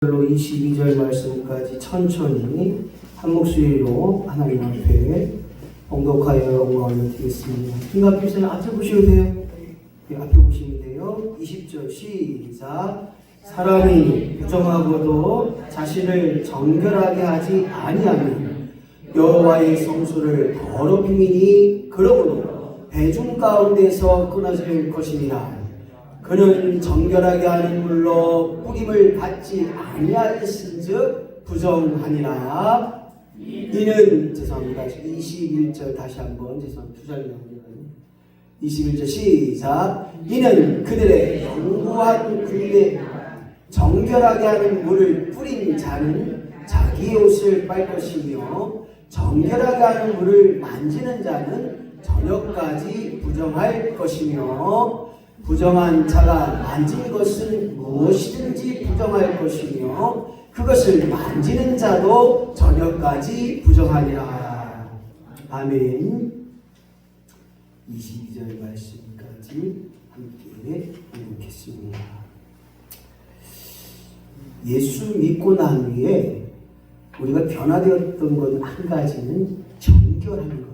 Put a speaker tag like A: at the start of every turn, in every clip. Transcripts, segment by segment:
A: 1절로 22절 말씀까지 천천히 한 목소리로 하나님 앞에 봉독하여 올려드리겠습니다. 김갑 교수님 앞에 보시면 돼요. 네, 앞에 보시면 돼요. 20절 시작. 사람이 부정하고도 자신을 정결하게 하지 아니하면 여호와의 성소를 더럽히니 그러므로 대중 가운데서 끊어질 것이니라. 그는 정결하게 하는 물로 뿌림을 받지 아니하였은즉 부정하니라. 이는 죄송합니다. 21절 다시 한번 죄송합니다. 두 절 나옵니다. 21절 시작. 이는 그들의 영구한 굴레 정결하게 하는 물을 뿌린 자는 자기 옷을 빨 것이며 정결하게 하는 물을 만지는 자는 저녁까지 부정할 것이며 부정한 자가 만진 것은 무엇이든지 부정할 것이며 그것을 만지는 자도 저녁까지 부정하리라. 아멘. 22절 말씀까지 함께 읽겠습니다. 예수 믿고 난 후에 우리가 변화되었던 것 한 가지는 정결한 거예요.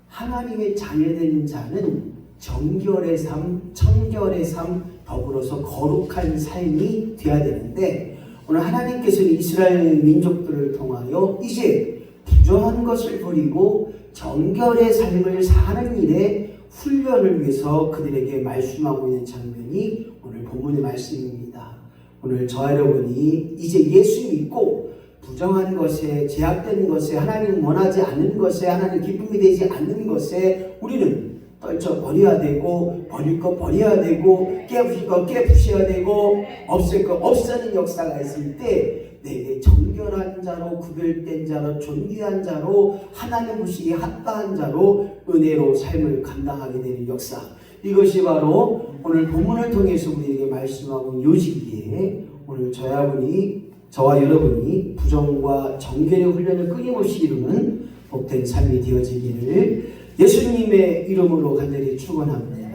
A: 하나님의 자녀된 자는 정결의 삶, 청결의 삶, 더불어서 거룩한 삶이 되어야 되는데 오늘 하나님께서는 이스라엘 민족들을 통하여 이제 부정한 것을 버리고 정결의 삶을 사는 일에 훈련을 위해서 그들에게 말씀하고 있는 장면이 오늘 본문의 말씀입니다. 오늘 저와 여러분이 이제 예수 믿고 부정한 것에, 제약된 것에, 하나님 원하지 않는 것에, 하나님 기쁨이 되지 않는 것에 우리는 떨쳐 버려야 되고, 버릴 거 버려야 되고, 깨부실 거 깨부셔야 되고, 없앨 거 없애는 역사가 있을 때 내게 정결한 자로, 구별된 자로, 존귀한 자로, 하나님 보시기에 합당한 자로 은혜로 삶을 감당하게 되는 역사. 이것이 바로 오늘 본문을 통해서 우리에게 말씀하고 요지기에 오늘 저와 여러분이 부정과 정결의 훈련을 끊임없이 이루는 복된 삶이 되어지기를 예수님의 이름으로 간절히 축원합니다.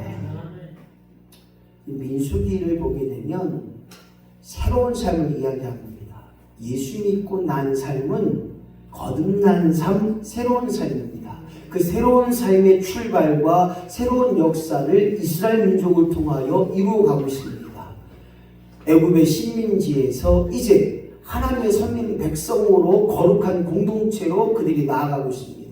A: 민수기를 보게 되면 새로운 삶을 이야기합니다. 예수 믿고 난 삶은 거듭난 삶, 새로운 삶입니다. 그 새로운 삶의 출발과 새로운 역사를 이스라엘 민족을 통하여 이루어가고 있습니다. 애굽의 식민지에서 이제 하나님의 선민 백성으로 거룩한 공동체로 그들이 나아가고 있습니다.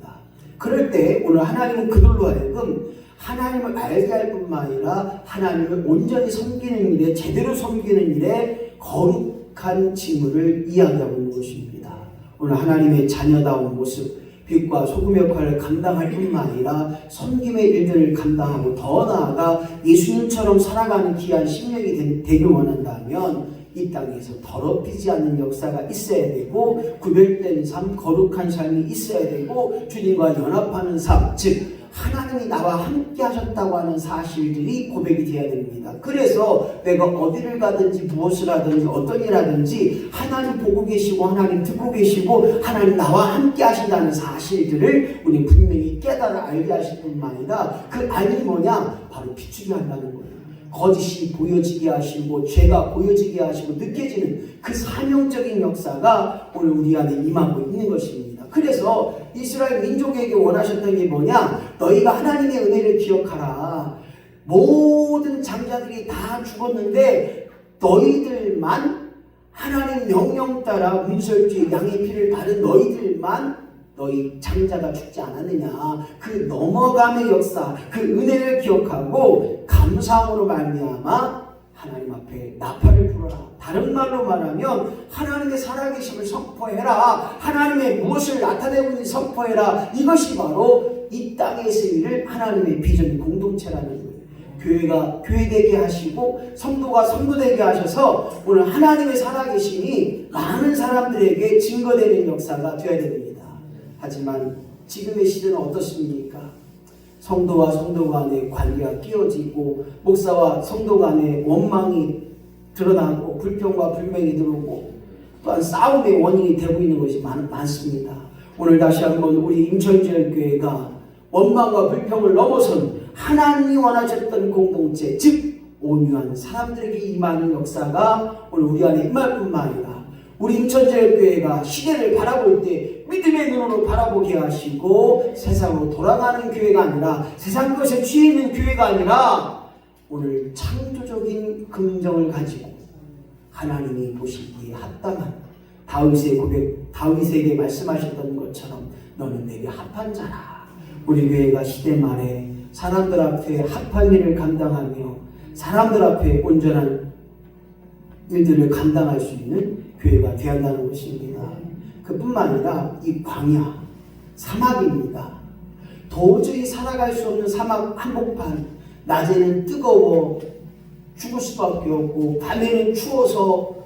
A: 그럴 때 오늘 하나님은 그들로 하여금 하나님을 알게 할 뿐만 아니라 하나님을 온전히 섬기는 일에, 제대로 섬기는 일에 거룩한 징후를 이야기하고 있는 것입니다. 오늘 하나님의 자녀다운 모습, 빛과 소금 역할을 감당할 뿐만 아니라 섬김의 일들을 감당하고 더 나아가 예수님처럼 살아가는 귀한 심령이 되길 원한다면 이 땅에서 더럽히지 않는 역사가 있어야 되고 구별된 삶, 거룩한 삶이 있어야 되고 주님과 연합하는 삶, 즉 하나님이 나와 함께 하셨다고 하는 사실들이 고백이 되어야 됩니다. 그래서 내가 어디를 가든지 무엇을 하든지 어떤 일 하든지 하나님 보고 계시고 하나님 듣고 계시고 하나님 나와 함께 하신다는 사실들을 우리 분명히 깨달아 알게 하실 뿐만 아니라 그 알이 뭐냐? 바로 비추게 한다는 거예요. 거짓이 보여지게 하시고 죄가 보여지게 하시고 느껴지는 그 사명적인 역사가 오늘 우리 안에 임하고 있는 것입니다. 그래서 이스라엘 민족에게 원하셨던 게 뭐냐? 너희가 하나님의 은혜를 기억하라. 모든 장자들이 다 죽었는데 너희들만 하나님 명령 따라 문설주의 양의 피를 바른 너희들만 너희 장자가 죽지 않았느냐. 그 넘어감의 역사, 그 은혜를 기억하고 감사함으로 말미암아 하나님 앞에 나팔을 불어라. 다른 말로 말하면 하나님의 살아계심을 선포해라. 하나님의 무엇을 나타내고 있는지 선포해라. 이것이 바로 이 땅에서의 일을 하나님의 비전 공동체라는 거예요. 교회가 교회되게 하시고 성도가 성도되게 하셔서 오늘 하나님의 살아계심이 많은 사람들에게 증거되는 역사가 되어야 됩니다. 하지만 지금의 시대는 어떻습니까? 성도와 성도 간의 관계가 끼어지고 목사와 성도 간의 원망이 드러나고 불평과 불명이 들어오고 또한 싸움의 원인이 되고 있는 것이 많습니다. 오늘 다시 한번 우리 인천지역교회가 원망과 불평을 넘어선 하나님이 원하셨던 공동체, 즉 온유한 사람들에게 임하는 역사가 오늘 우리 안에 임할 뿐만 아니라 우리 인천제일교회가 시대를 바라볼 때 믿음의 눈으로 바라보게 하시고 세상으로 돌아가는 교회가 아니라 세상 것에 취해 있는 교회가 아니라 오늘 창조적인 긍정을 가지고 하나님이 보시기에 합당한 다윗의 고백, 다윗에게 말씀하셨던 것처럼 너는 내게 합한 자라. 우리 교회가 시대 말에 사람들 앞에 합한 일을 감당하며 사람들 앞에 온전한 일들을 감당할 수 있는 교회가 되어야 한다는 것입니다. 그뿐만 아니라 이 광야, 사막입니다. 도저히 살아갈 수 없는 사막 한복판, 낮에는 뜨거워 죽을 수밖에 없고 밤에는 추워서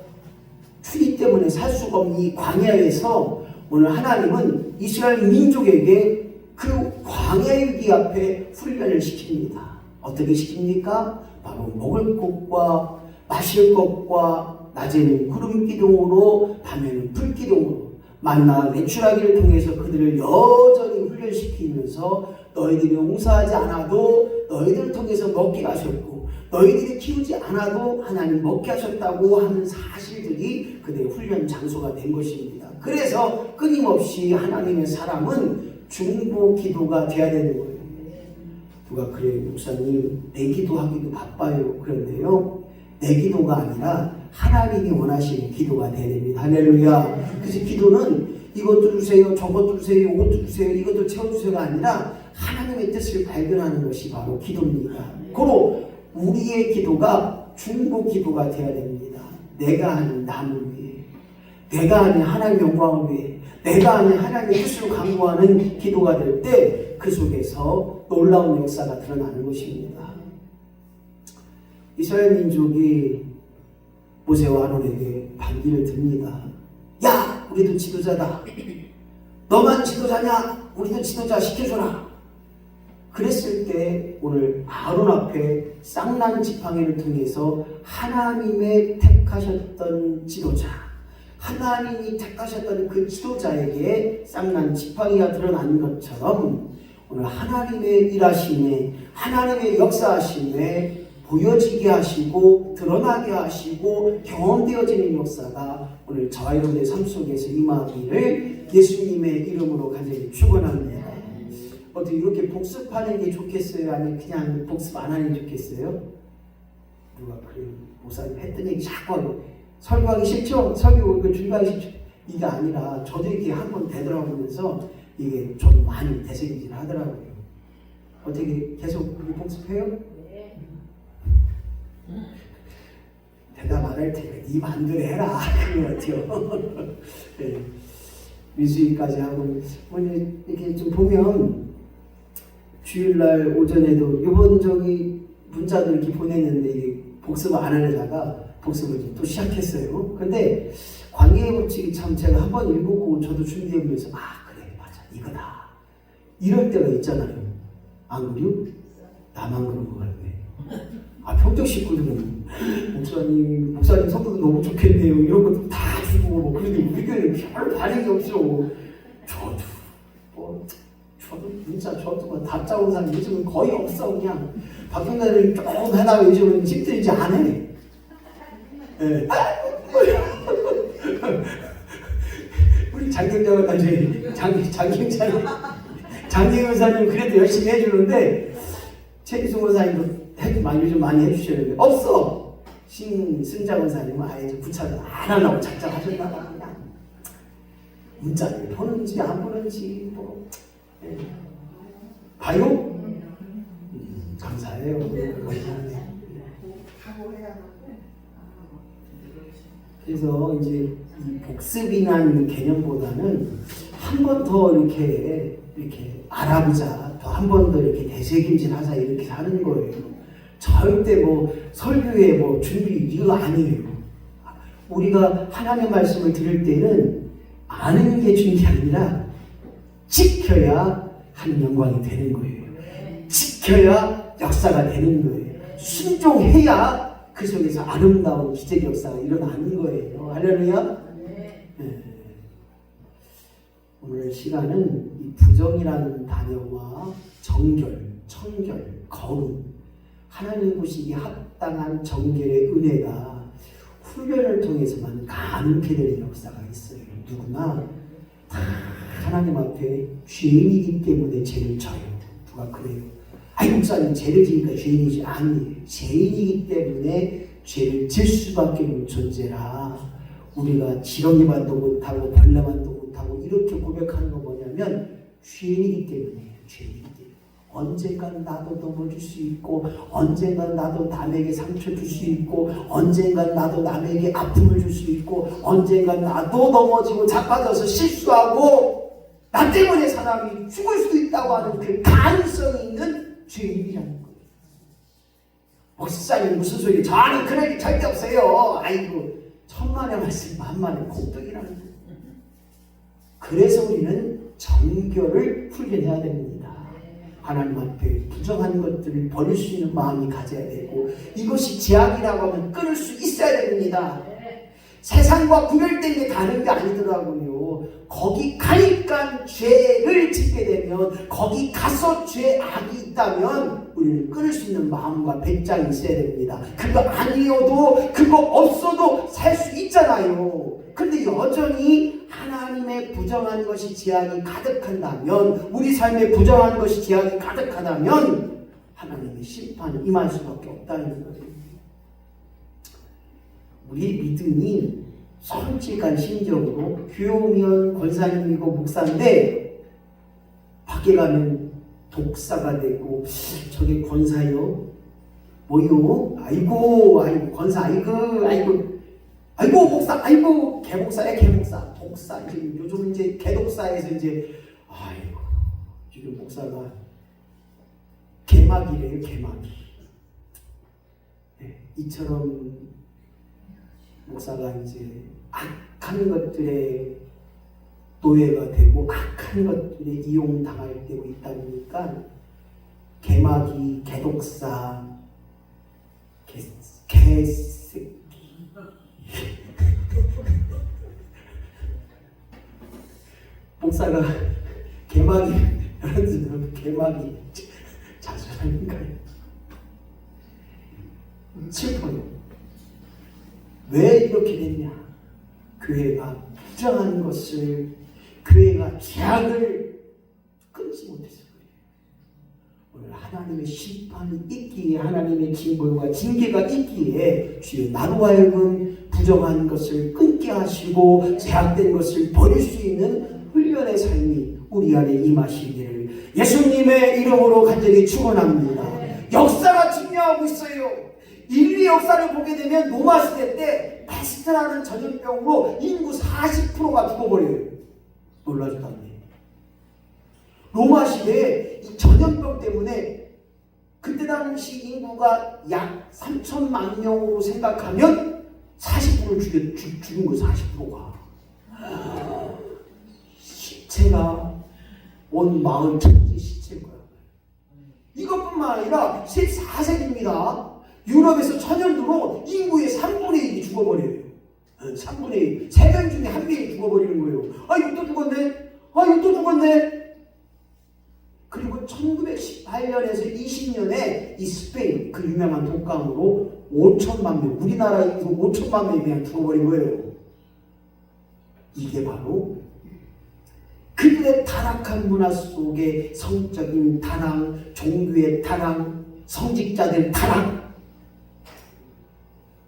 A: 추위 때문에 살 수가 없는 이 광야에서 오늘 하나님은 이스라엘 민족에게 그 광야의 기 앞에 훈련을 시킵니다. 어떻게 시킵니까? 바로 먹을 것과 마실 것과 낮에는 구름 기둥으로 밤에는 불 기둥으로 만나 내추라기를 통해서 그들을 여전히 훈련시키면서 너희들이 용서하지 않아도 너희들을 통해서 먹게 하셨고 너희들이 키우지 않아도 하나님 먹게 하셨다고 하는 사실들이 그들의 훈련 장소가 된 것입니다. 그래서 끊임없이 하나님의 사람은 중보 기도가 돼야 되는 거예요. 누가 그래요, 목사님 내 기도하기도 바빠요. 그런데요, 내 기도가 아니라 하나님이 원하시는 기도가 돼야 됩니다. 할렐루야. 그래서 기도는 이것도 주세요, 저것도 주세요, 이것도 주세요, 이것도 채워주세요가 아니라 하나님의 뜻을 발견하는 것이 바로 기도입니다. 고로 우리의 기도가 중보 기도가 되어야 됩니다. 내가 하는 남을 위해, 내가 하는 하나님의 영광을 위해, 내가 하는 하나님의 뜻을 강구하는 기도가 될 때 그 속에서 놀라운 역사가 드러나는 것입니다. 이스라엘 민족이 모세와 아론에게 반기를 듭니다. 야, 우리도 지도자다. 너만 지도자냐? 우리도 지도자 시켜줘라. 그랬을 때 오늘 아론 앞에 쌍난 지팡이를 통해서 하나님의 택하셨던 지도자, 하나님이 택하셨던 그 지도자에게 쌍난 지팡이가 드러나는 것처럼 오늘 하나님의 일하심에, 하나님의 역사하심에 보여지게 하시고 드러나게 하시고 경험되어지는 역사가 오늘 저와 여러분의 삶 속에서 임하기를 예수님의 이름으로 간절히 축원합니다. 어떻게 이렇게 복습하는 게 좋겠어요? 아니면 그냥 복습 안 하는 게 좋겠어요? 누가 그래요? 목사님 했던 얘기 자꾸 하고 설교하기 싫죠? 설교 준비하기 싫죠? 이게 아니라 저도 이렇게 한번 되돌아보면서 이게 좀 많이 되새기질 하더라고요. 어떻게 계속 그렇게 복습해요? 네. 대답 안 할 테니까 네 마음대로 해라. 그런 것 같아요. 네. 민수기까지 하고 이렇게 좀 보면 주일날 오전에도 이번 문자도 이렇게 보냈는데 이게 복습을 안 하려다가 복습을 또 시작했어요. 근데 광야의 법칙이 참 제가 한번 읽어보고 저도 준비해보면서 그래 맞아 이거다 이럴 때가 있잖아요. 안 그래요? 나만 그런 거 같네. 평택 식구들은 목사님 성도도 너무 좋겠네요. 이런 것도 다 주고 그런데 우리 교회는 별 반응이 없죠. 저도 진짜 저도 답장 온 사람 요즘은 거의 없어. 그냥 박경단을 조금 해놔요. 요즘은 힘들지 않아. 네. 우리 장경장을 가지고 장경사님 그래도 열심히 해주는데 최기순 원사님도 요즘 많이 해주시는데 없어. 신승자 원사님은 아예 구차도 안 하려고 작작하셨다가 그냥 문자를 보는지 안 보는지 뭐 봐요? 감사해요. 그래서 이제 이 복습이라는 개념보다는 한 번 더 이렇게 알아보자, 또 한 번 더 이렇게 되새김질하자 이렇게 하는 거예요. 절대 뭐 설교에 뭐 준비 이거 아니에요. 우리가 하나님의 말씀을 들을 때는 아는 게 중요한 게 아니라 지켜야 하는 영광이 되는 거예요. 지켜야 역사가 되는 거예요. 순종해야 그 속에서 아름다운 기적 역사가 일어나는 거예요. 할렐루야. 네. 오늘 시간은 이 부정이라는 단어와 정결, 청결, 거룩, 하나님 보시기에 합당한 정결의 은혜가 훈련을 통해서만 가능케 되는 역사가 있어요. 누구나 다 하나님 앞에 죄인이기 때문에 죄를 져요. 누가 그래요? 아이 목사님 죄를 지니까 죄인이지. 아니에요. 죄인이기 때문에 죄를 질 수밖에 없는 존재라 우리가 지렁이만도 못하고 벌레만도 못하고 이렇게 고백하는 거 뭐냐면 죄인이기 때문이에요. 죄인이기 때문에. 언젠간 나도 넘어질 수 있고 언젠간 나도 남에게 상처 줄 수 있고 언젠간 나도 남에게 아픔을 줄 수 있고 언젠간 나도 넘어지고 자빠져서 실수하고 나 때문에 사람이 죽을 수도 있다고 하는 그 가능성이 있는 죄인이라는 거예요. 목사님 무슨 소리? 저는 그럴 일 절대 없어요. 아이고 천만의 말씀 만만의 공덕이라는 거예요. 그래서 우리는 정결을 훈련해야 됩니다. 하나님 앞에 부정한 것들을 버릴 수 있는 마음이 가져야 되고 이것이 죄악이라고 하면 끊을 수 있어야 됩니다. 세상과 구별된 게 가는 게 아니더라고요. 거기 가니까 죄를 짓게 되면 거기 가서 죄악이 있다면 우리는 끊을 수 있는 마음과 배짱이 있어야 됩니다. 그거 아니어도 그거 없어도 살 수 있잖아요. 근데 여전히 하나님의 부정한 것이 죄악이 가득한다면 우리 삶에 부정한 것이 죄악이 가득하다면 하나님의 심판이 임할 수밖에 없다는 거예요. 우리 믿음이 솔직한 심정으로 교회 오면 권사님이고 목사인데 밖에 가면 독사가 되고 저게 권사요? 뭐요? 아이고 권사 아이고 목사 아이고 개목사야 개목사 독사 이제 요즘 이제 개독사에서 이제 아이고 지금 목사가 개막이래요. 개막이. 네, 이처럼 목사가 이제 악한 것들에 노예가 되고 악한 것들에 이용당할 때고 있다 보니까 개마귀, 개독사, 개새끼 목사가 개마귀 여러분들 개마귀 자수하는가요? 슬퍼요. 왜 이렇게 됐냐? 교회가 부정한 것을 교회가 죄악을 끊지 못해서 그래요. 오늘 하나님의 심판이 있기에 하나님의 징벌과 징계가 있기에 주여 나로 하여금 부정한 것을 끊게 하시고 죄악된 것을 버릴 수 있는 훈련의 삶이 우리 안에 임하시기를 예수님의 이름으로 간절히 축원합니다. 역사가 중요하고 있어요. 인류 역사를 보게 되면 로마 시대 때 패스트라는 전염병으로 인구 40%가 죽어버려요. 놀라지도 않네. 로마 시대에 이 전염병 때문에 그때 당시 인구가 약 3천만 명으로 생각하면 40%를 죽은 거예요. 40%가. 시체가 온 마을 전체 시체인 거야. 이것뿐만 아니라 14세기입니다. 유럽에서 천연두로 인구의 3분의 1이 죽어버려요. 3분의 1. 3명 중에 1명이 죽어버리는 거예요. 아, 이거 또 죽었네? 아, 이거 또 죽었네? 그리고 1918년에서 20년에 이 스페인, 그 유명한 독감으로 5천만 명, 우리나라 인구 5천만 명이 그냥 죽어버린 거예요. 이게 바로 그들의 타락한 문화 속에 성적인 타락, 종교의 타락, 성직자들 타락,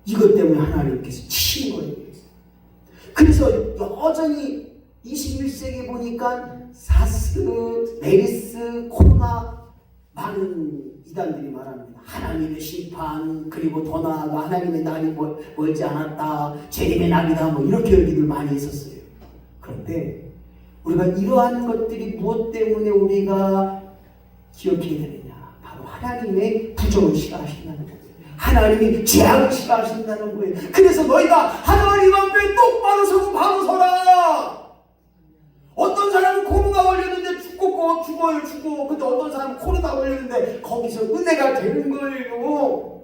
A: 이것 때문에 하나님께서 치신 거예요. 그래서 여전히 21세기 보니까 사스, 메르스, 코로나 많은 이단들이 말합니다. 하나님의 심판, 그리고 더 나아가 하나님의 날이 멀지 않았다, 재림의 날이다, 뭐 이렇게 얘기들 많이 있었어요. 그런데 우리가 이러한 것들이 무엇 때문에 우리가 기억해야 되느냐? 바로 하나님의 부정을 싫어하신다는 거예요. 하나님이 죄악을 싫어하신다는 거예요. 그래서 너희가 하나님 앞에 똑바로 서고 바로 서라. 어떤 사람은 코로나 걸렸는데 죽어요. 근데 어떤 사람은 코로나 걸렸는데 거기서 은혜가 되는 거예요.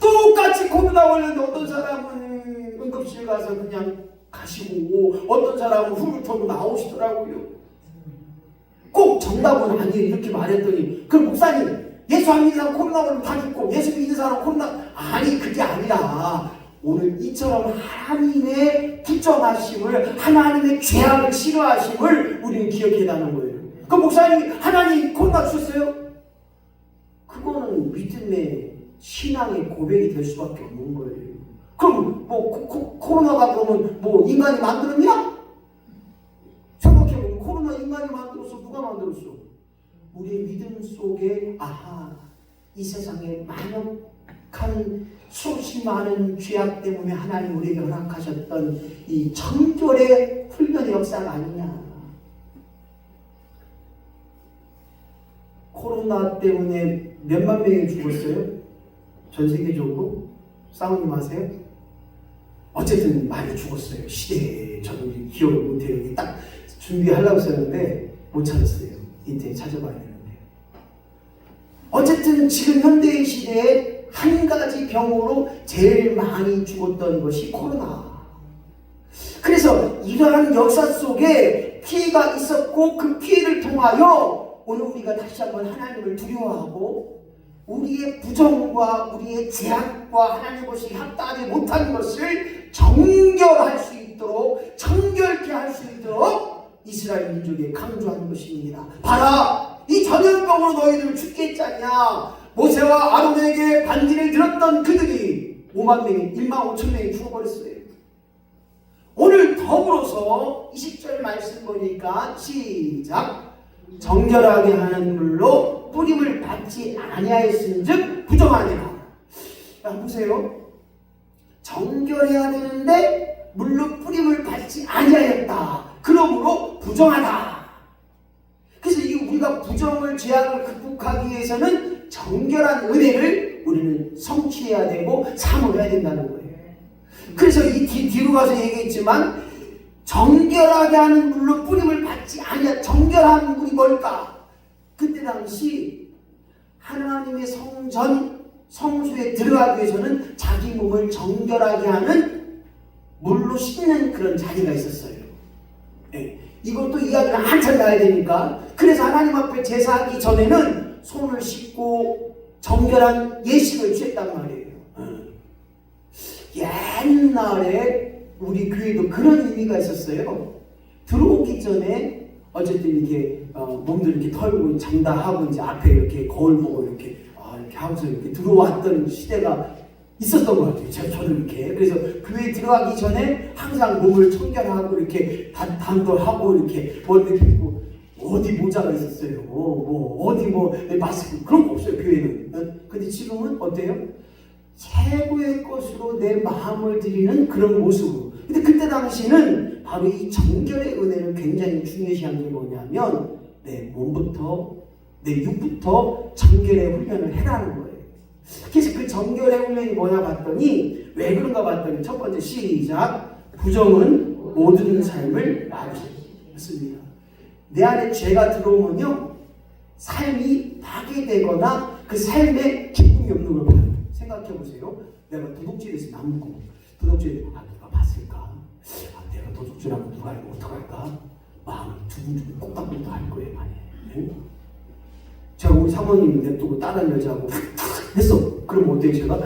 A: 똑같이 코로나 걸렸는데 어떤 사람은 응급실 가서 그냥 가시고 어떤 사람은 훌을 털고 나오시더라고요. 꼭 정답은 아니에요. 이렇게 말했더니 그럼 목사님 예수 안 믿는 사람 코로나 걸리면 다 죽고, 예수 믿는 사람 코로나, 아니 그게 아니라 오늘 이처럼 하나님의 부정하심을, 하나님의 죄악을 싫어하심을 우리는 기억해야하는 거예요. 그 목사님이 하나님 코로나 주셨어요? 그거는 믿음의 신앙의 고백이 될 수밖에 없는 거예요. 그럼 뭐 코로나가 그러면 뭐 인간이 만들었냐? 생각해보면 코로나 인간이 만들었어? 누가 만들었어? 우리의 믿음 속에 아하, 이 세상에 만약한 수없이 많은 죄악 때문에 하나님 우리에게 허락하셨던 이 정결의 훈련의 역사가 아니냐. 코로나 때문에 몇만 명이 죽었어요? 전 세계적으로? 싸우님 아세요? 어쨌든 많이 죽었어요. 시대에 저는 기억을 못해요. 딱 준비하려고 했었는데 못 찾았어요. 인터넷 찾아봐야 되는데. 어쨌든 지금 현대의 시대에 한 가지 병으로 제일 많이 죽었던 것이 코로나. 그래서 이러한 역사 속에 피해가 있었고 그 피해를 통하여 오늘 우리가 다시 한번 하나님을 두려워하고 우리의 부정과 우리의 죄악과 하나님 것이 합당하지 못한 것을 정결할 수 있도록, 정결케 할 수 있도록 이스라엘 민족에 강조하는 것입니다. 봐라, 이 전염병으로 너희들 죽게 했잖냐. 모세와 아론에게 반기를 들었던 그들이 5만 명이 1만 5천 명이 죽어버렸어요. 오늘 더불어서 20절 말씀 보니까 시작. 정결하게 하는 물로 뿌림을 받지 아니하였은즉 부정하니라. 자, 보세요. 정결해야 되는데 물로 뿌림을 받지 아니하였다. 그러므로 부정하다. 그래서 우리가 부정을, 죄악을 극복하기 위해서는 정결한 은혜를 우리는 성취해야 되고 사모해야 된다는 거예요. 그래서 이 뒤로 가서 얘기했지만 정결하게 하는 물로 뿌림을 받지 아니하. 정결한 물이 뭘까? 그때 당시 하나님의 성소에 들어가기 위해서는 자기 몸을 정결하게 하는 물로 씻는 그런 자리가 있었어요. 네. 이것도 이야기를 한참 나야 되니까. 그래서 하나님 앞에 제사하기 전에는 손을 씻고 정결한 예식을 취했단 말이에요. 옛날에 우리 교회도 그런 의미가 있었어요. 들어오기 전에 어쨌든 이렇게 몸들 이렇게 털고 장다하고 이제 앞에 이렇게 거울 보고 이렇게 하고서 이렇게 들어왔던 시대가 있었던 것 같아요. 저도 이렇게. 그래서 교회에 들어가기 전에 항상 몸을 청결하고 이렇게 단도하고 이렇게 머리 펴고 어디 모자가 있었어요. 어디 마스크 그런 거 없어요. 교회는. 근데 지금은 어때요? 최고의 것으로 내 마음을 드리는 그런 모습으로. 근데 그때 당시는 바로 이 정결의 은혜를 굉장히 중요시한 게 뭐냐면 내 몸부터 내 육부터 정결의 훈련을 해라는 거예요. 그래서 그 정결의 훈련이 뭐냐 봤더니 왜 그런가 봤더니 첫 번째 시작. 부정은 모든 삶을 막으셨습니다. 내 안에 죄가 들어오면요 삶이 파괴되거나 그 삶에 기쁨이 없는 걸 봐요. 생각해 보세요. 내가 도둑질에서 남고 도둑질 누가 봤을까? 내가 도둑질하면 누가 알고 어떡할까? 마음이 두근두근 꼴딱꼴딱 할 거예요. 만약에. 제가 우리 사모님 냅두고 다른 여자하고 했어. 그럼 어때요? 제가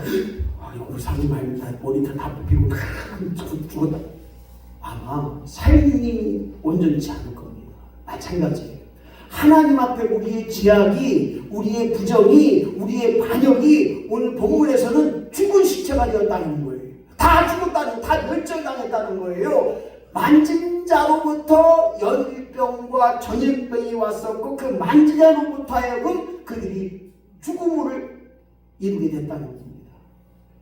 A: 우리 사모님 말면 머리 다 뽑히고 죽었다. 아마 삶이 온전치 않을 겁니다. 마찬가지예요. 하나님 앞에 우리의 죄악이, 우리의 부정이, 우리의 반역이 오늘 본문에서는 죽은 시체가 되었다는 거예요. 다 죽었다는, 다 멸절당했다는 거예요. 만진 자로부터 열병과 전염병이 왔었고 그 만진 자로부터 하여금 그들이 죽음을 이루게 됐다는 겁니다.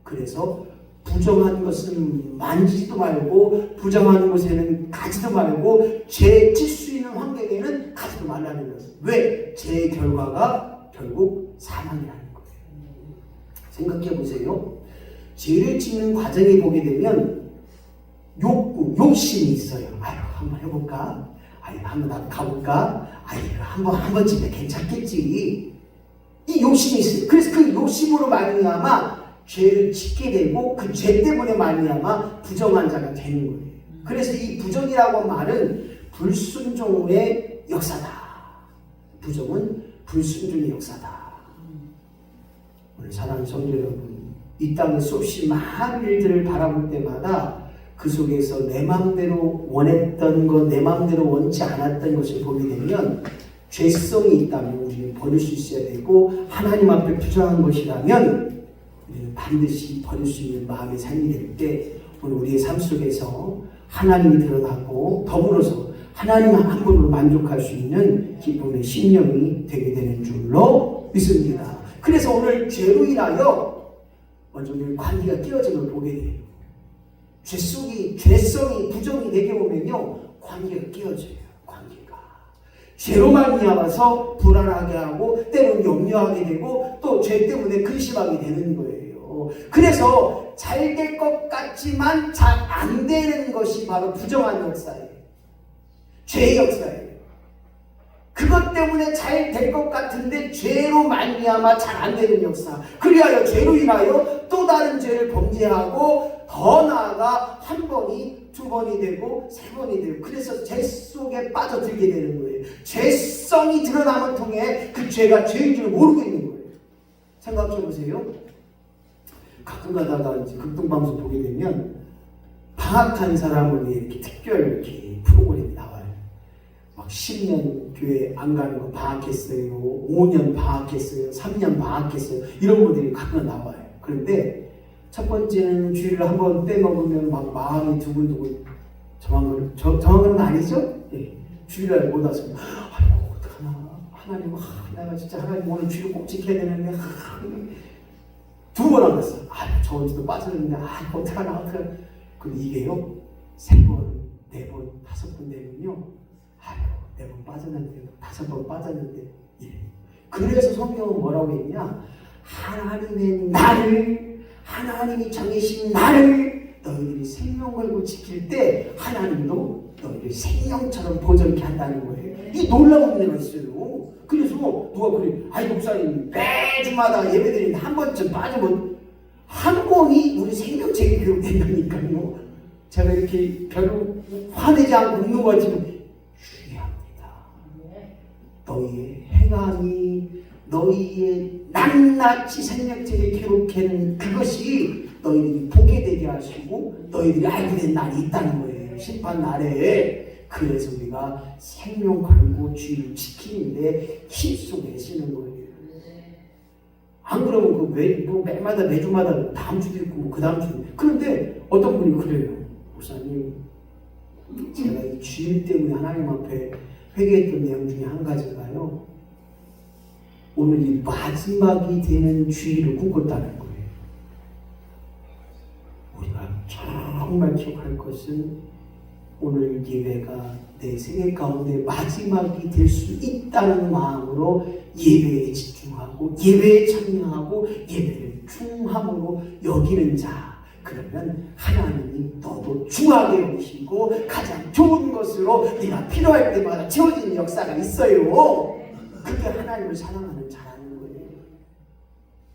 A: 그래서 부정한 것은 만지지도 말고 부정한 것에는 가지도 말고 죄 질 수 있는 환경에는 가지도 말라는 것은 왜? 죄의 결과가 결국 사망이라는 거예요. 생각해 보세요. 죄를 짓는 과정에 보게 되면 욕심이 있어요. 한번 해볼까? 한번 나도 가볼까? 한 번쯤에 괜찮겠지. 이 욕심이 있어요. 그래서 그 욕심으로 말미암아 죄를 짓게 되고 그 죄 때문에 말미암아 부정한 자가 되는 거예요. 그래서 이 부정이라고 말은 불순종의 역사다. 부정은 불순종의 역사다. 오늘 사랑하는 성도 여러분, 이 땅에 수없이 많은 일들을 바라볼 때마다 그 속에서 내 마음대로 원했던 것, 내 마음대로 원치 않았던 것을 보게 되면 죄성이 있다면 우리는 버릴 수 있어야 되고, 하나님 앞에 부정한 것이라면 우리는 반드시 버릴 수 있는 마음의 삶이 될 때 오늘 우리의 삶 속에서 하나님이 드러나고 더불어서 하나님 한 분으로 만족할 수 있는 기쁨의 심령이 되게 되는 줄로 믿습니다. 그래서 오늘 죄로 인하여 먼저 우리 관계가 깨어진 걸 보게 돼요. 죄성이 부정이 내게 오면요, 관계가 깨어져요. 관계가 죄로 말미암아서 불안하게 하고 때로는 염려하게 되고 또 죄 때문에 근심하게 되는 거예요. 그래서 잘 될 것 같지만 잘 안 되는 것이 바로 부정한 역사예요. 죄의 역사예요. 그것 때문에 잘 될 것 같은데 죄로 말미암아 잘 안 되는 역사. 그리하여 죄로 인하여 또 다른 죄를 범죄하고 더 나아가 한 번이 두 번이 되고 세 번이 되고, 그래서 죄 속에 빠져들게 되는 거예요. 죄성이 드러남을 통해 그 죄가 죄인 줄 모르고 있는 거예요. 생각해 보세요. 가끔 가다가 이제 극동방송 보게 되면 방학한 사람을 위해 이렇게 특별 이렇게 프로그램이 나와요. 막 10년 교회 안 가는 거 방학했어요. 5년 방학했어요. 3년 방학했어요. 이런 분들이 가끔 나와요. 그런데 첫 번째는 주일을 한번 빼먹으면 막 마음이 두근두근. 정한 건 아니죠? 예. 주일날 못 왔으면 아이고 어떡하나 하나님, 내가 진짜 하나님 오늘 주일 꼭 지켜야 되는데 두 번 안 갔어. 저번 주도 빠졌는데 어떡하나. 근데 이게요 3번, 4번, 5번 되면요 4번 빠졌는데 5번 빠졌는데 이래요. 그래서 성경은 뭐라고 했냐, 하나님이 정해신 나를 너희들이 생명 걸고 지킬 때 하나님도 너희를 생명처럼 보존케 한다는 거예요. 이 놀라운 은혜가 있어요. 그래서 누가 그래, 목사님 매주마다 예배드리는데 한 번쯤 빠지면 한 번이 우리 생명책에 기록된다니까요. 제가 이렇게 별로 화내지 않고 웃는 거 지금 중요합니다. 너희의 행함이 너희의 낱낱이 생명책에 기록한 그것이 너희들이 보게 되게 하시고 너희들이 알게 된 날이 있다는 거예요. 심판 날에. 그래서 우리가 생명 걸고 주의를 지키는데 힘쓰고 애쓰는 거예요. 안 그러면 매마다 매주마다 다음 주도 있고 그 다음 주도. 그런데 어떤 분이 그래요. 목사님, 제가 이 주일 때문에 하나님 앞에 회개했던 내용 중에 한 가지가요, 오늘 이 마지막이 되는 주일을 꿈꿨다는 거예요. 우리가 정말 기억할 것은 오늘 예배가 내 생애 가운데 마지막이 될 수 있다는 마음으로 예배에 집중하고 예배에 참여하고 예배를 중함으로 여기는 자, 그러면 하나님이 너도 중하게 여기시고 가장 좋은 것으로 네가 필요할 때마다 채워지는 역사가 있어요. 그게 하나님을 사랑하는 자라는 거예요.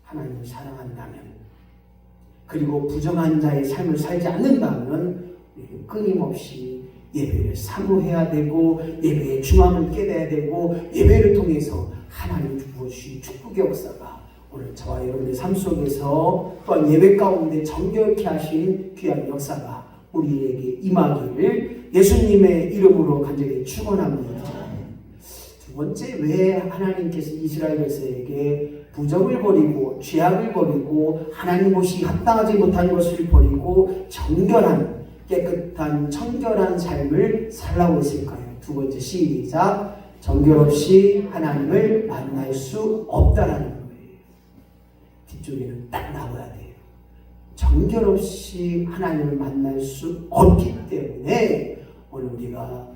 A: 하나님을 사랑한다면, 그리고 부정한 자의 삶을 살지 않는다면 끊임없이 예배를 사모해야 되고 예배의 중함을 깨달아야 되고 예배를 통해서 하나님 주신 축복의 역사가 오늘 저와 여러분의 삶 속에서 또한 예배 가운데 정결케 하신 귀한 역사가 우리에게 임하기를 예수님의 이름으로 간절히 축원합니다. 두 번째, 왜 하나님께서 이스라엘 백성에게 부정을 버리고 죄악을 버리고 하나님 보시기 합당하지 못한 것을 버리고 정결한 깨끗한 청결한 삶을 살라고 했을까요? 두 번째, 시작. 정결 없이 하나님을 만날 수 없다라는 거예요. 뒤쪽에는 딱 나와야 돼요. 정결 없이 하나님을 만날 수 없기 때문에 오늘 우리가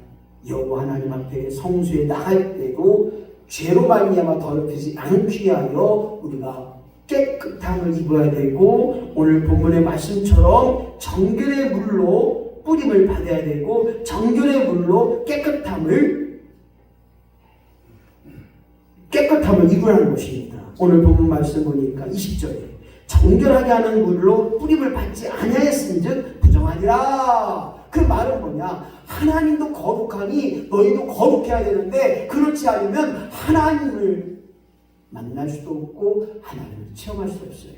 A: 여호와 하나님 앞에 성수에 나갈 때도 죄로 말미암아 더럽히지 않기 하여 우리가 깨끗함을 입어야 되고, 오늘 본문의 말씀처럼 정결의 물로 뿌림을 받아야 되고 정결의 물로 깨끗함을 입으라는 것입니다. 오늘 본문 말씀 보니까 20절에 정결하게 하는 물로 뿌림을 받지 아니하였은즉 부정하니라. 그 말은 뭐냐? 하나님도 거룩하니 너희도 거룩해야 되는데 그렇지 않으면 하나님을 만날 수도 없고 하나님을 체험할 수 없어요.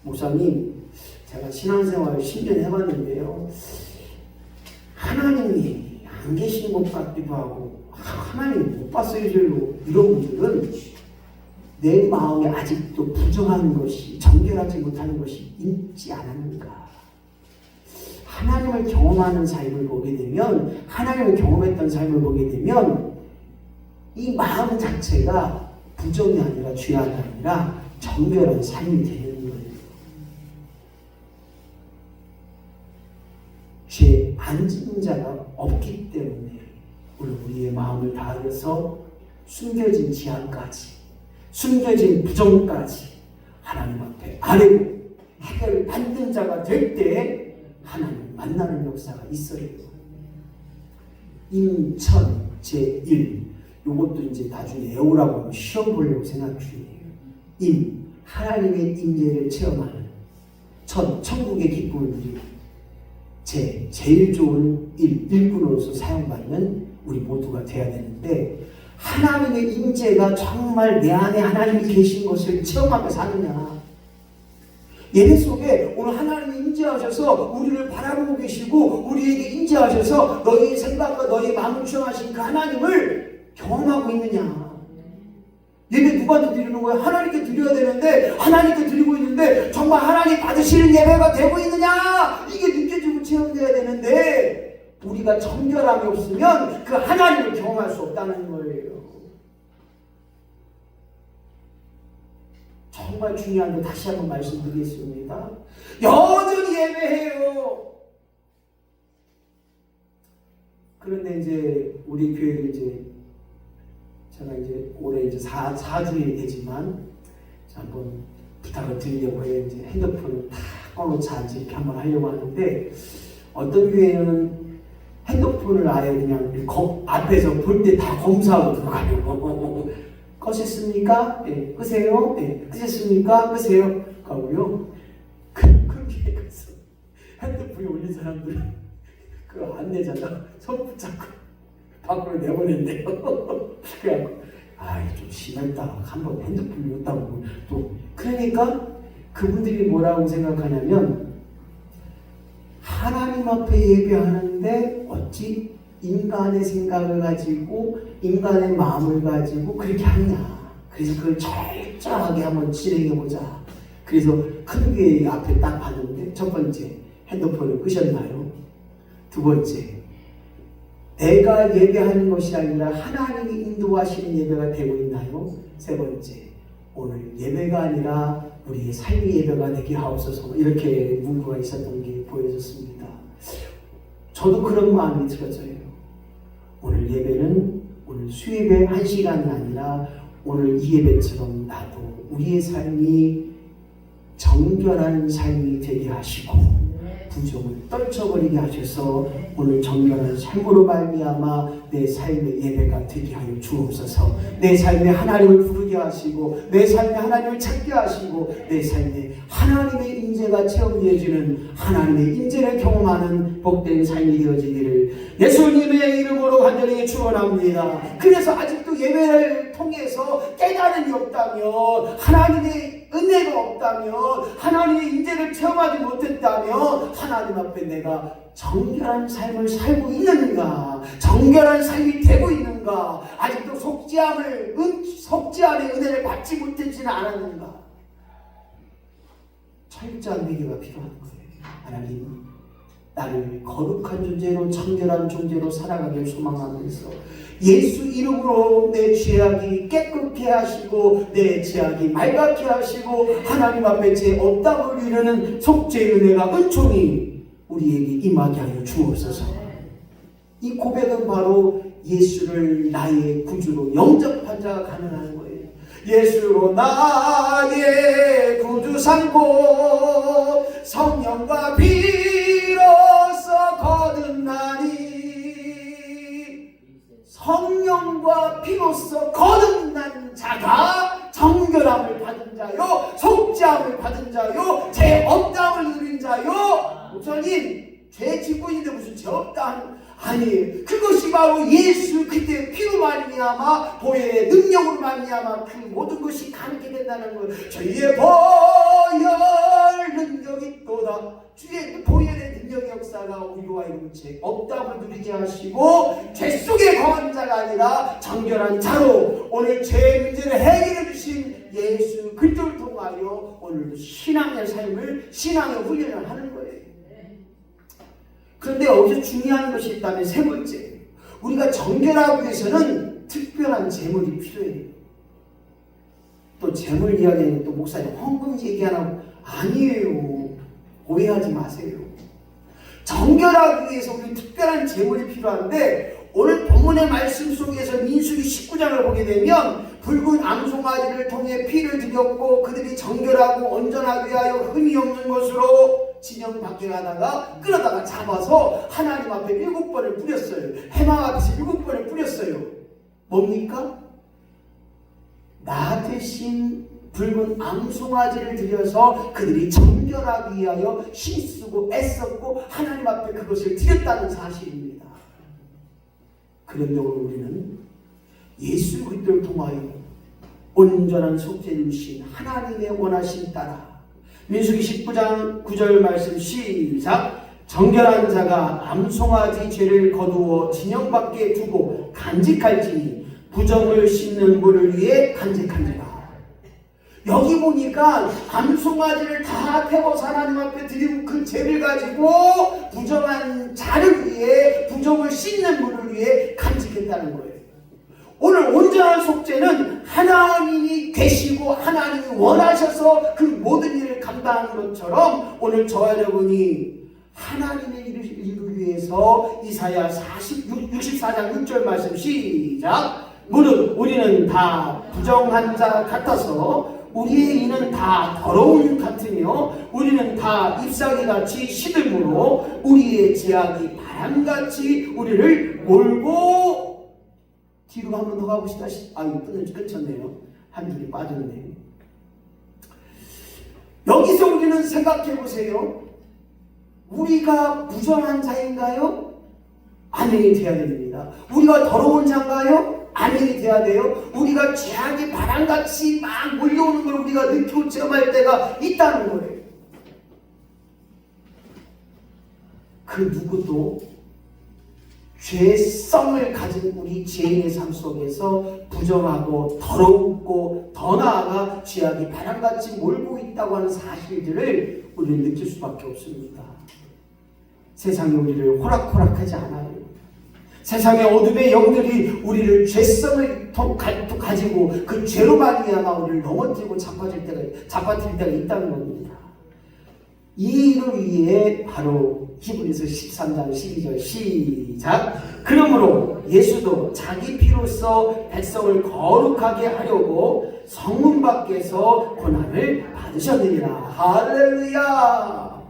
A: 목사님, 제가 신앙생활을 10년 해봤는데요, 하나님이 안 계신 것 같기도 하고 하나님 못 봤어요 이런 분들은 내 마음에 아직도 부정한 것이, 정결하지 못하는 것이 있지 않았는가. 하나님을 경험하는 삶을 보게 되면, 하나님을 경험했던 삶을 보게 되면 이 마음 자체가 부정이 아니라 죄악이 아니라 정결한 삶이 되는 거예요. 죄 안 짓는 자가 없기 때문에 우리의 마음을 다해서 숨겨진 지향까지, 숨겨진 부정까지 하나님 앞에 아뢰고 해결을 받는 자가 될 때 하나님 만나는 역사가 있어요. 임천 제1, 요것도 이제 나중에 애호라고 하면 시험 보려고 생각 중이에요. 하나님의 임재를 체험하는 천국의 기쁨을 누리고 제일 좋은 일꾼으로서 사용받는 우리 모두가 돼야 되는데, 하나님의 임재가 정말 내 안에 하나님이 계신 것을 체험하며 사느냐. 예배 속에 오늘 하나님이 임재하셔서 우리를 바라보고 계시고 우리에게 임재하셔서 너희의 생각과 너희의 마음을 추앙하신 그 하나님을 경험하고 있느냐. 예배 누구한테 드리는 거야? 하나님께 드려야 되는데 하나님께 드리고 있는데 정말 하나님 받으시는 예배가 되고 있느냐? 이게 느껴지고 체험돼야 되는데 우리가 정결함이 없으면 그 하나님을 경험할 수 없다는 거예요. 정말 중요한 거 다시 한번 말씀드리겠습니다. 여전히 예배해요. 그런데 이제 우리 교회를 이제 제가 이제 올해 이제 4주년이 되지만 한번 부탁을 드리려고 해요. 이제 핸드폰을 다 꺼놓자 이렇게 한번 하려고 하는데, 어떤 교회는 핸드폰을 아예 그냥 앞에서 볼 때 다 검사하고 들어가요. 끄셨습니까? 네. 끄세요? 네. 끄셨습니까? 끄세요? 하고요. 그렇게 해서 핸드폰에 올린 사람들 그 안내자가 손 붙잡고 밖으로 내보낸대요. 그래갖고 이게 좀 심했다. 한번 핸드폰 였다고 또. 그러니까 그분들이 뭐라고 생각하냐면, 하나님 앞에 예배하는데 어찌 인간의 생각을 가지고 인간의 마음을 가지고 그렇게 하느냐. 그래서 그걸 철저하게 한번 진행해보자. 그래서 큰 교회 앞에 딱 봤는데, 첫 번째, 핸드폰을 끄셨나요? 두 번째, 내가 예배하는 것이 아니라 하나님이 인도하시는 예배가 되고 있나요? 세 번째, 오늘 예배가 아니라 우리의 삶의 예배가 되게 하옵소서. 이렇게 문구가 있었던 게 보여졌습니다. 저도 그런 마음이 들어져요. 오늘 예배는 오늘 수예배 1시간이 아니라 오늘 이 예배처럼 나도 우리의 삶이 정결한 삶이 되게 하시고 부정을 떨쳐버리게 하셔서 오늘 정결한 삶으로 말미암아 내 삶의 예배가 되게 하여 주옵소서. 내 삶에 하나님을 부르게 하시고 내 삶에 하나님을 찾게 하시고 내 삶에 하나님의 임재가 체험되어지는, 하나님의 임재를 경험하는 복된 삶이 되어지기를 예수님의 이름으로 간절히 축원합니다. 그래서 아직도 예배를 통해서 깨달음이 없다면, 하나님의 은혜가 없다면, 하나님의 임재를 체험하지 못했다면 하나님 앞에 내가 정결한 삶을 살고 있는가, 정결한 삶이 되고 있는가, 아직도 속죄함의 은혜를 받지 못했지는 않았는가. 철저한 회개가 필요한 거예요. 하나님, 나를 거룩한 존재로, 정결한 존재로 살아가길 소망하면서 예수 이름으로 내 죄악이 깨끗게 하시고 내 죄악이 맑게 하시고 하나님 앞에 죄 없다고 이르는 속죄의 은혜가 은총이 우리에게 임하게 하여 주옵소서. 이 고백은 바로 예수를 나의 구주로 영접한 자가 가능한 거예요. 예수로 나의 구주 삼고 성령과 피로써 거듭나니, 성령과 피로써 거듭난 자가 정결함을 받은 자요, 속죄함을 받은 자요, 죄 없다함을 누린 자요. 목사님, 죄 짓고 있는데 무슨 죄 없다. 아니, 그것이 바로 예수 그때 피로 말미암아 보혈의 능력으로 말미암아 그 모든 것이 가능하게 된다는 것. 저희의 보혈 능력이 또다. 주의 보혈의 능력 역사가 우리와 하여금 죄 없다고 누리게 하시고 죄 속에 거한 자가 아니라 정결한 자로 오늘 죄 문제를 해결해 주신 예수 그리스도를 통하여 오늘도 신앙의 삶을 신앙의 훈련을 하는 거예요. 그런데 여기서 중요한 것이 있다면 세 번째, 우리가 정결하기 위해서는 특별한 제물이 필요해요. 또 제물 이야기는 또 목사님 헌금 얘기하라고 아니에요. 오해하지 마세요. 정결하기 위해서 우리 특별한 제물이 필요한데 오늘 본문의 말씀 속에서 민수기 19장을 보게 되면 붉은 암송아지를 통해 피를 드렸고 그들이 정결하고 온전하게 하여 흠이 없는 것으로 진영 밖에 가다가 끌어다가 잡아서 하나님 앞에 7번을 뿌렸어요. 해마 앞에서 7번을 뿌렸어요. 뭡니까? 나 대신 붉은 암송아지를 드려서 그들이 정결하기 위하여 힘쓰고 애썼고 하나님 앞에 그것을 드렸다는 사실입니다. 그런데 오늘 우리는 예수 그리스도를 통하여 온전한 속죄를 주신 하나님의 원하심 따라 민수기 19장 9절 말씀 시작. 정결한 자가 암송아지 죄를 거두어 진영 밖에 두고 간직할지니 부정을 씻는 물을 위해 간직한지라. 여기 보니까 암송아지를 다 태워서 하나님 앞에 드리고 그 죄를 가지고 부정한 자를 위해 부정을 씻는 물을 위해 간직했다는 거예요. 오늘 온전한 속죄는 하나님이 계시고 하나님이 원하셔서 그 모든 일을 감당하는 것처럼 오늘 저와 여러분이 하나님의 일을 위해서 이사야 64장 6절 말씀 시작. 무릇 우리는 다 부정한 자 같아서 우리의 이는 다 더러운 같으며 우리는 다 잎사귀같이 시들므로 우리의 죄악이 바람같이 우리를 몰고 뒤로 한 번 더 가봅시다. 끊쳤네요. 한 줄이 빠졌네. 여기서 우리는 생각해 보세요. 우리가 부정한 자인가요? 아멘이 돼야 됩니다. 우리가 더러운 자인가요? 아멘이 돼야 돼요. 우리가 죄악이 바람같이 막 몰려오는 걸 우리가 느끼고 체험할 때가 있다는 거예요. 그 누구도 죄성을 가진 우리 죄인의 삶 속에서 부정하고 더럽고 더 나아가 죄악이 바람같이 몰고 있다고 하는 사실들을 우리는 느낄 수밖에 없습니다. 세상이 우리를 호락호락하지 않아요. 세상의 어둠의 영들이 우리를 죄성을 가지고 그 죄로 말미암아 우리를 넘어뜨리고 잡아뜨릴 때가 있다는 겁니다. 이 일을 위해 바로 히브리서 13장 12절 시작. 그러므로 예수도 자기 피로써 백성을 거룩하게 하려고 성문 밖에서 고난을 받으셨느니라. 할렐루야.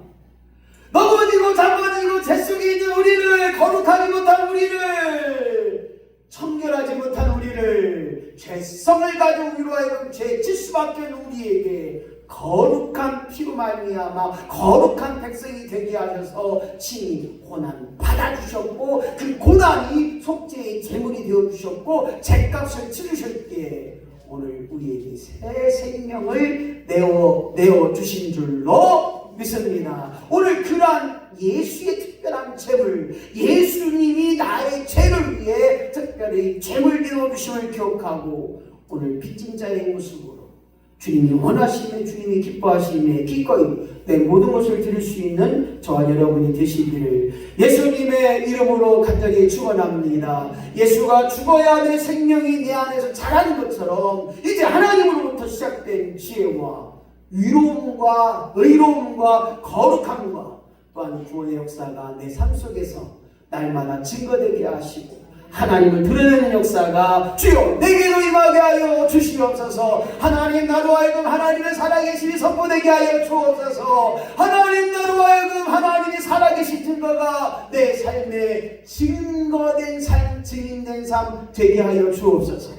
A: 넘어지고 잡아지고 죄 속에 있는 우리를, 거룩하지 못한 우리를, 청결하지 못한 우리를, 죄성을 가지고 우리로 하여금 죄질 수밖에 없는 우리에게 거룩한 피로 말미암아 거룩한 백성이 되게 하셔서 친히 고난 받아주셨고 그 고난이 속죄의 제물이 되어주셨고 죄값을 치르셨기에 오늘 우리에게 새 생명을 내어주신 줄로 믿습니다. 오늘 그러한 예수의 특별한 제물, 예수님이 나의 죄를 위해 특별히 제물 되어주심을 기억하고 오늘 빚진 자의 모습으로 주님이 원하시며 주님이 기뻐하시며 기꺼이 내 모든 것을 드릴 수 있는 저와 여러분이 되시기를 예수님의 이름으로 간절히 축원합니다. 예수가 죽어야 내 생명이 내 안에서 자라는 것처럼 이제 하나님으로부터 시작된 지혜와 위로움과 의로움과 거룩함과 또한 구원의 역사가 내 삶 속에서 날마다 증거되게 하시고 하나님을 드러내는 역사가 주여 내게도 임하게 하여 주시옵소서. 하나님 나로 하여금 하나님의 살아계심이 선포되게 하여 주옵소서. 하나님 나로 하여금 하나님이 살아계신 증거가 내 삶에 증거된 삶, 증인된 삶 되게 하여 주옵소서.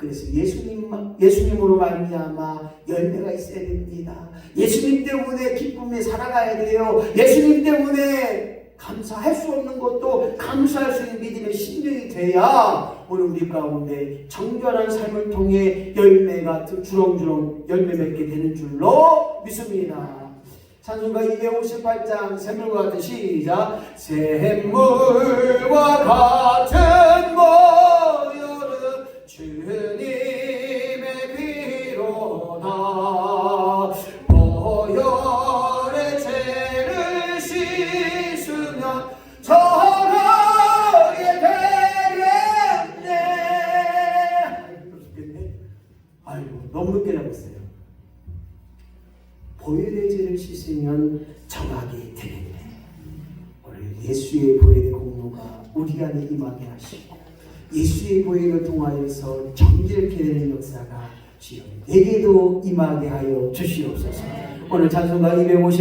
A: 그래서 예수님으로 말미암아 열매가 있어야 됩니다. 예수님 때문에 기쁨에 살아가야 돼요. 예수님 때문에 감사할 수 없는 것도 감사할 수 있는 믿음의 심령이 돼야 오늘 우리 가운데 정결한 삶을 통해 열매가 주렁주렁 열매 맺게 되는 줄로 믿습니다. 찬송가 258장 샘물과 같은 시작. 샘물과 같은 모여는 주님의 피로다. 모열의 죄를 씻으면 정하게 되겠네. 아이고 너무 늦게 잡았어요. 보혈의 죄를 씻으면 정하게 되겠네. 오늘 예수의 보혈의 공로가 우리 안에 임하게 하시고 예수의 보혈을 통하여서 정결케 되는 역사가 주여 내게도 임하게 하여 주시옵소서. 오늘 찬송가 250